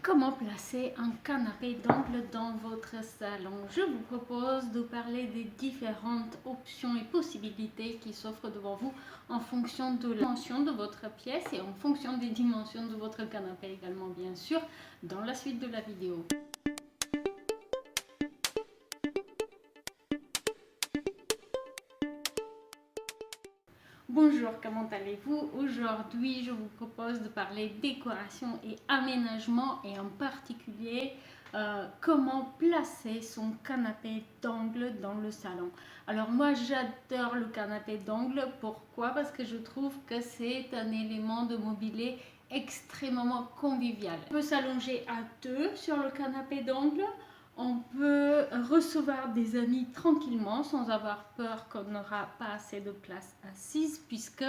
Comment placer un canapé d'angle dans votre salon? Je vous propose de parler des différentes options et possibilités qui s'offrent devant vous en fonction de la dimension de votre pièce et en fonction des dimensions de votre canapé également, bien sûr, dans la suite de la vidéo. Bonjour, comment allez-vous? Aujourd'hui, je vous propose de parler décoration et aménagement et en particulier comment placer son canapé d'angle dans le salon. Alors moi, j'adore le canapé d'angle. Pourquoi? Parce que je trouve que c'est un élément de mobilier extrêmement convivial. On peut s'allonger à deux sur le canapé d'angle. On peut recevoir des amis tranquillement sans avoir peur qu'on n'aura pas assez de place assise puisque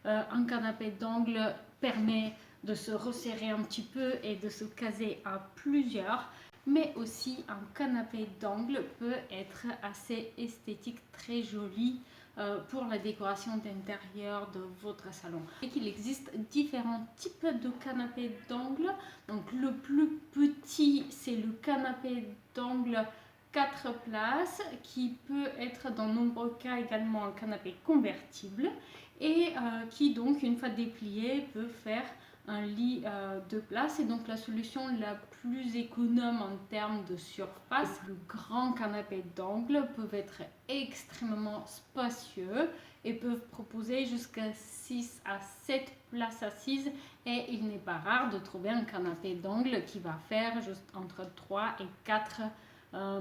un canapé d'angle permet de se resserrer un petit peu et de se caser à plusieurs. Mais aussi un canapé d'angle peut être assez esthétique, très joli pour la décoration d'intérieur de votre salon. Et qu'il existe différents types de canapés d'angle. Donc le plus petit, c'est le canapé d'angle 4 places qui peut être dans de nombreux cas également un canapé convertible et qui donc une fois déplié peut faire un lit de place et donc la solution la plus économe en termes de surface. Le grand canapé d'angle peuvent être extrêmement spacieux et peuvent proposer jusqu'à 6 à 7 places assises et il n'est pas rare de trouver un canapé d'angle qui va faire juste entre 3 et 4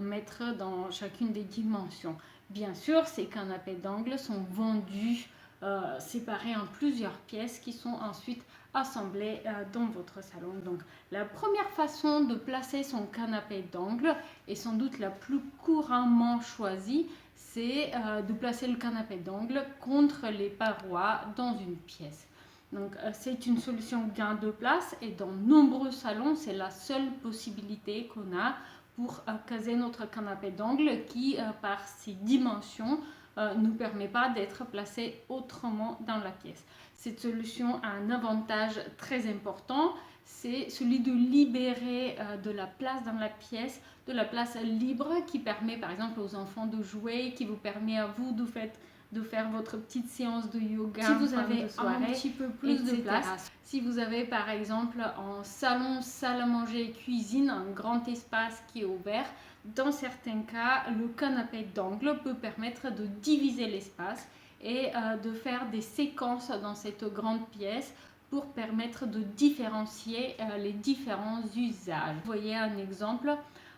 mètres dans chacune des dimensions. Bien sûr, ces canapés d'angle sont vendus séparés en plusieurs pièces qui sont ensuite assemblées dans votre salon. Donc la première façon de placer son canapé d'angle et sans doute la plus couramment choisie, c'est de placer le canapé d'angle contre les parois dans une pièce. Donc c'est une solution gain de place et dans nombreux salons, c'est la seule possibilité qu'on a pour caser notre canapé d'angle qui, par ses dimensions, ne permet pas d'être placé autrement dans la pièce. Cette solution a un avantage très important, c'est celui de libérer de la place dans la pièce, de la place libre qui permet par exemple aux enfants de jouer, qui vous permet à vous de faire votre petite séance de yoga si vous avez un petit peu plus de place. Si vous avez par exemple en salon, salle à manger, cuisine, un grand espace qui est ouvert, dans certains cas, le canapé d'angle peut permettre de diviser l'espace et de faire des séquences dans cette grande pièce pour permettre de différencier les différents usages. Vous voyez un exemple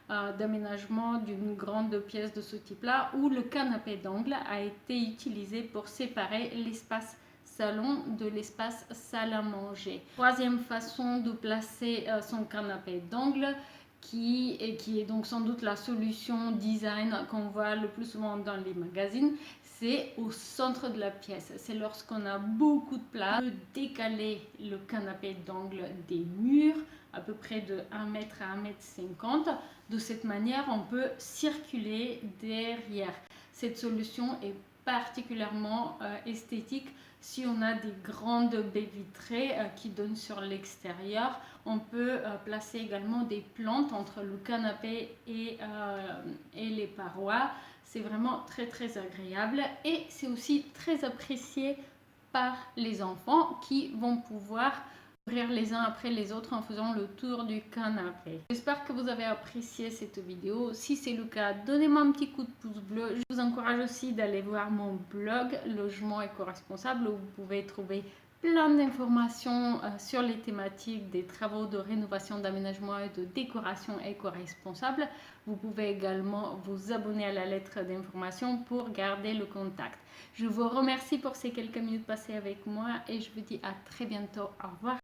d'aménagement d'une grande pièce de ce type-là où le canapé d'angle a été utilisé pour séparer l'espace salon de l'espace salle à manger. Troisième façon de placer son canapé d'angle qui est donc sans doute la solution design qu'on voit le plus souvent dans les magazines, c'est au centre de la pièce. C'est lorsqu'on a beaucoup de place, on peut décaler le canapé d'angle des murs à peu près de 1 mètre à 1,50 m. De cette manière, on peut circuler derrière. Cette solution est particulièrement esthétique si on a des grandes baies vitrées qui donnent sur l'extérieur. On peut placer également des plantes entre le canapé et les parois. C'est vraiment très très agréable et c'est aussi très apprécié par les enfants qui vont pouvoir ouvrir les uns après les autres en faisant le tour du canapé. J'espère que vous avez apprécié cette vidéo. Si c'est le cas, donnez-moi un petit coup de pouce bleu. Je vous encourage aussi d'aller voir mon blog Logement éco-responsable où vous pouvez trouver plein d'informations sur les thématiques des travaux de rénovation, d'aménagement et de décoration éco-responsable. Vous pouvez également vous abonner à la lettre d'information pour garder le contact. Je vous remercie pour ces quelques minutes passées avec moi et je vous dis à très bientôt. Au revoir.